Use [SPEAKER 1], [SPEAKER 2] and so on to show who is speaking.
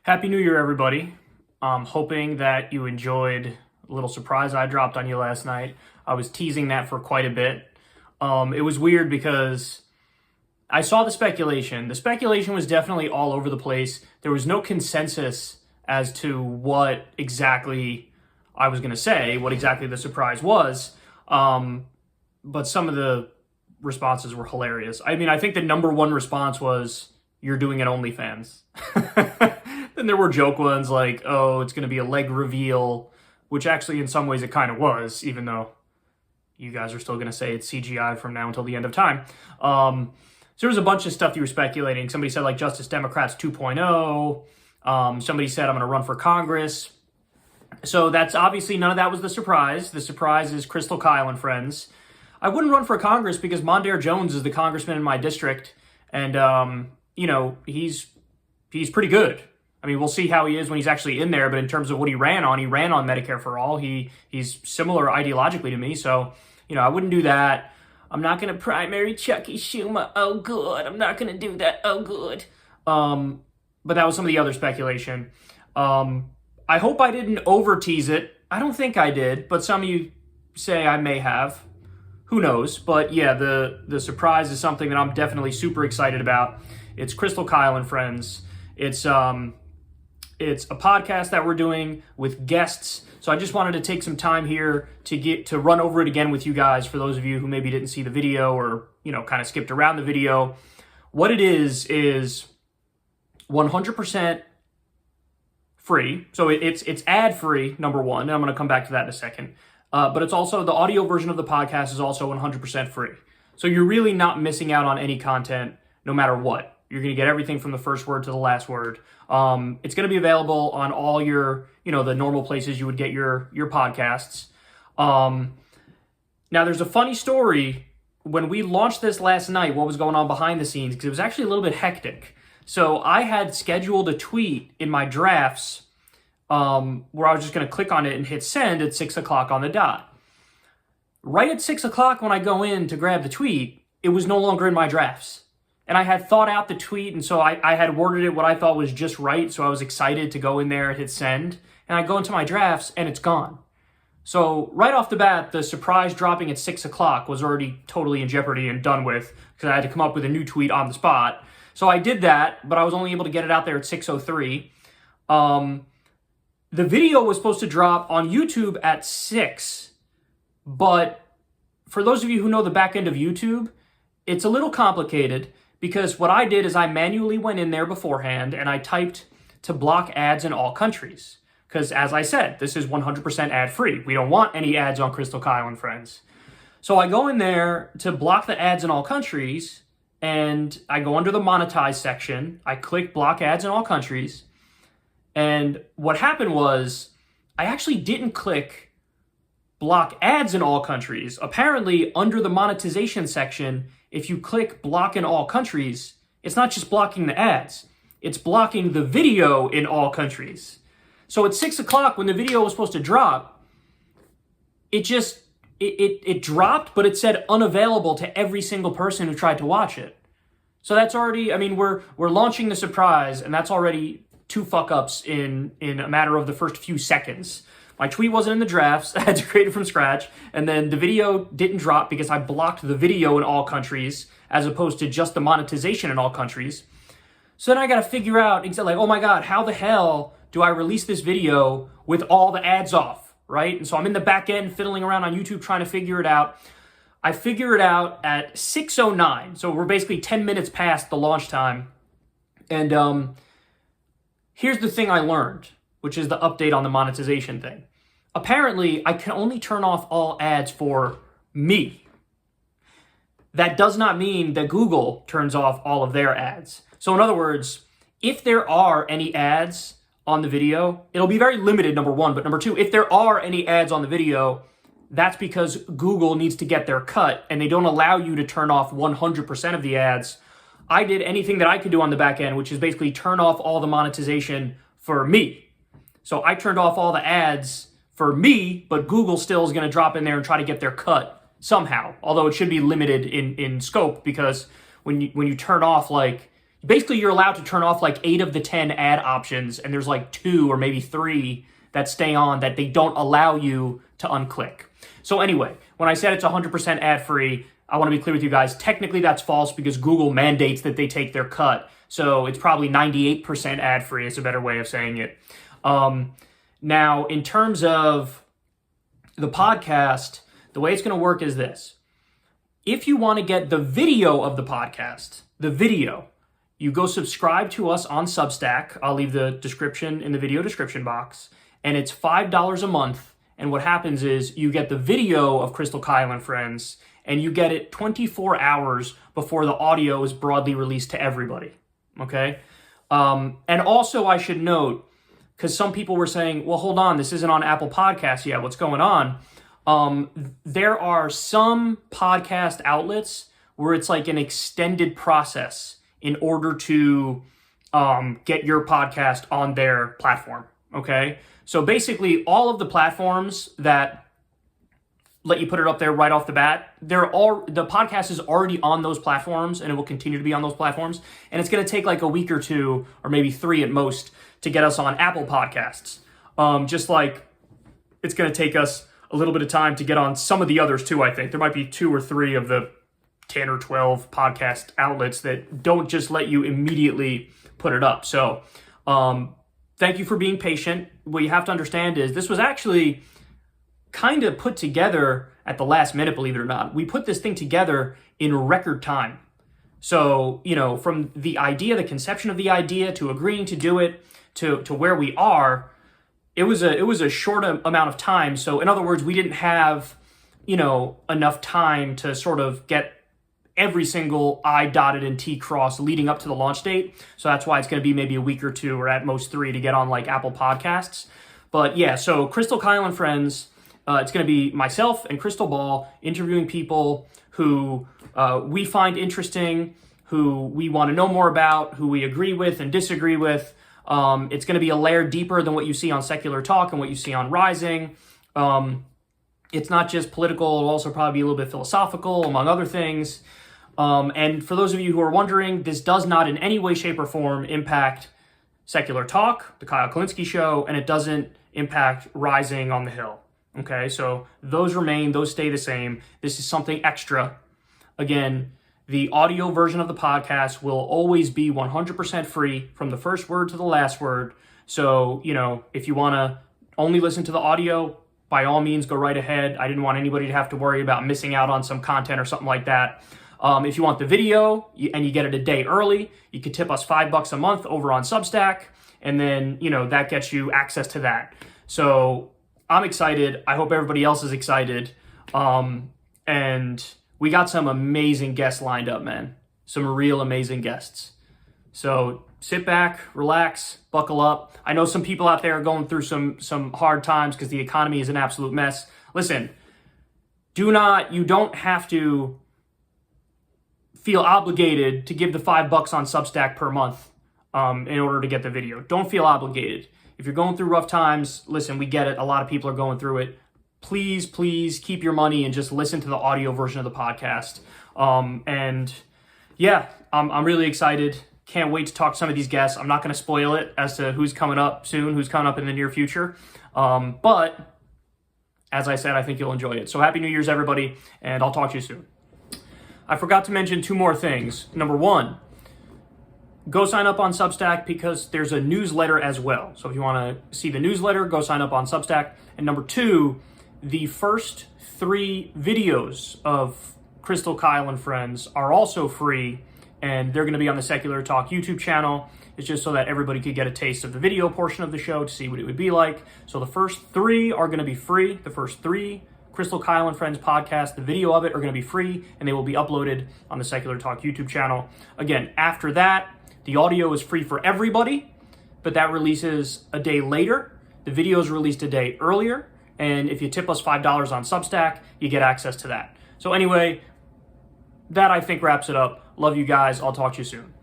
[SPEAKER 1] Happy New Year, everybody. I'm hoping that you enjoyed a little surprise I dropped on you last night. I was teasing that for quite a bit. It was weird because I saw the speculation. The speculation was definitely all over the place. There was no consensus as to what exactly I was going to say, what exactly the surprise was. But some of the responses were hilarious. I mean, I think the number one response was, "You're doing an OnlyFans." Then there were joke ones like, "Oh, it's going to be a leg reveal," which actually in some ways it kind of was, even though you guys are still going to say it's CGI from now until the end of time. So there was a bunch of stuff you were speculating. Somebody said like Justice Democrats 2.0. Somebody said I'm going to run for Congress. So that's obviously none of that was the surprise. The surprise is Krystal, Kyle, and friends. I wouldn't run for Congress because Mondaire Jones is the congressman in my district, and he's pretty good. I mean, we'll see how he is when he's actually in there, but in terms of what he ran on Medicare for All. He's similar ideologically to me, so, I wouldn't do that. I'm not going to primary Chucky Schumer. Oh, good. I'm not going to do that. Oh, good. But that was some of the other speculation. I hope I didn't over-tease it. I don't think I did, but some of you say I may have. Who knows? But yeah, the surprise is something that I'm definitely super excited about. It's Krystal, Kyle, and friends. It's a podcast that we're doing with guests. So I just wanted to take some time here to run over it again with you guys for those of you who maybe didn't see the video or, kind of skipped around the video. What it is 100% free. So it's ad-free, number one, and I'm going to come back to that in a second. But it's also, the audio version of the podcast is also 100% free. So you're really not missing out on any content no matter what. You're going to get everything from the first word to the last word. It's going to be available on all your, the normal places you would get your podcasts. Now, there's a funny story. When we launched this last night, what was going on behind the scenes, because it was actually a little bit hectic. So I had scheduled a tweet in my drafts where I was just going to click on it and hit send at 6 o'clock on the dot. Right at 6 o'clock when I go in to grab the tweet, it was no longer in my drafts. And I had thought out the tweet, and so I had worded it what I thought was just right, so I was excited to go in there and hit send. And I go into my drafts, and it's gone. So right off the bat, the surprise dropping at 6 o'clock was already totally in jeopardy and done with, because I had to come up with a new tweet on the spot. So I did that, but I was only able to get it out there at 6:03. The video was supposed to drop on YouTube at 6, but for those of you who know the back end of YouTube, it's a little complicated, because what I did is I manually went in there beforehand and I typed to block ads in all countries. Because as I said, this is 100% ad-free. We don't want any ads on Krystal, Kyle, and friends. So I go in there to block the ads in all countries, and I go under the monetize section. I click block ads in all countries. And what happened was I actually didn't click block ads in all countries. Apparently, under the monetization section, if you click block in all countries, it's not just blocking the ads, it's blocking the video in all countries. So at 6 o'clock when the video was supposed to drop, it dropped, but it said unavailable to every single person who tried to watch it. So that's already, we're launching the surprise, and that's already 2 fuck-ups in a matter of the first few seconds. My tweet wasn't in the drafts. I had to create it from scratch. And then the video didn't drop because I blocked the video in all countries as opposed to just the monetization in all countries. So then I got to figure out, oh my God, how the hell do I release this video with all the ads off, right? And so I'm in the back end fiddling around on YouTube trying to figure it out. I figure it out at 6:09. So we're basically 10 minutes past the launch time. And here's the thing I learned, which is the update on the monetization thing. Apparently, I can only turn off all ads for me. That does not mean that Google turns off all of their ads. So in other words, if there are any ads on the video, it'll be very limited, number one. But number two, if there are any ads on the video, that's because Google needs to get their cut, and they don't allow you to turn off 100% of the ads. I did anything that I could do on the back end, which is basically turn off all the monetization for me. So I turned off all the ads for me, but Google still is going to drop in there and try to get their cut somehow. Although it should be limited in scope, because when you turn off, like, basically you're allowed to turn off like 8 of the 10 ad options, and there's like 2 or maybe 3 that stay on that they don't allow you to unclick. So anyway, when I said it's 100% ad-free, I want to be clear with you guys. Technically, that's false because Google mandates that they take their cut. So it's probably 98% ad-free is a better way of saying it. Now, in terms of the podcast, the way it's going to work is this. If you want to get the video of the podcast, you go subscribe to us on Substack. I'll leave the description in the video description box. And it's $5 a month. And what happens is you get the video of Krystal, Kyle, and Friends, and you get it 24 hours before the audio is broadly released to everybody, okay? And also I should note, because some people were saying, well, hold on, this isn't on Apple Podcasts yet, what's going on? There are some podcast outlets where it's like an extended process in order to get your podcast on their platform, okay? So basically all of the platforms that let you put it up there right off the bat, the podcast is already on those platforms, and it will continue to be on those platforms. And it's going to take like a week or 2, or maybe 3 at most, to get us on Apple Podcasts. Just like it's going to take us a little bit of time to get on some of the others too, I think. There might be 2 or 3 of the 10 or 12 podcast outlets that don't just let you immediately put it up. So thank you for being patient. What you have to understand is this was actually kind of put together at the last minute, believe it or not. We put this thing together in record time. So, from the idea, the conception of the idea, to agreeing to do it, to where we are, it was a short amount of time. So in other words, we didn't have, enough time to sort of get every single I dotted and T crossed leading up to the launch date. So that's why it's going to be maybe a week or 2 or at most 3 to get on like Apple Podcasts. But yeah, so Krystal, Kyle, and Friends, it's going to be myself and Krystal Ball interviewing people who we find interesting, who we want to know more about, who we agree with and disagree with. It's going to be a layer deeper than what you see on Secular Talk and what you see on Rising. It's not just political, it'll also probably be a little bit philosophical, among other things. And for those of you who are wondering, this does not in any way, shape, or form impact Secular Talk, the Kyle Kalinske Show, and it doesn't impact Rising on the Hill. Okay, so those remain, those stay the same. This is something extra. Again, the audio version of the podcast will always be 100% free from the first word to the last word. So, if you want to only listen to the audio, by all means, go right ahead. I didn't want anybody to have to worry about missing out on some content or something like that. If you want the video and you get it a day early, you could tip us $5 a month over on Substack. And then, that gets you access to that. So I'm excited. I hope everybody else is excited. And we got some amazing guests lined up, man. Some real amazing guests. So sit back, relax, buckle up. I know some people out there are going through some hard times because the economy is an absolute mess. Listen, you don't have to feel obligated to give the $5 on Substack per month in order to get the video. Don't feel obligated. If you're going through rough times, listen, we get it. A lot of people are going through it. Please keep your money and just listen to the audio version of the podcast. And yeah, I'm really excited. Can't wait to talk to some of these guests. I'm not going to spoil it as to who's coming up soon, who's coming up in the near future. But as I said, I think you'll enjoy it. So happy New Year's, everybody, and I'll talk to you soon. I forgot to mention 2 more things. Number 1, go sign up on Substack because there's a newsletter as well. So if you want to see the newsletter, go sign up on Substack. And number 2, the first 3 videos of Krystal, Kyle, and Friends are also free, and they're going to be on the Secular Talk YouTube channel. It's just so that everybody could get a taste of the video portion of the show to see what it would be like. So the first 3 are going to be free. The first 3 Krystal, Kyle, and Friends podcast, the video of it are going to be free, and they will be uploaded on the Secular Talk YouTube channel. Again, after that, the audio is free for everybody, but that releases a day later. The video is released a day earlier, and if you tip us $5 on Substack, you get access to that. So anyway, that I think wraps it up. Love you guys. I'll talk to you soon.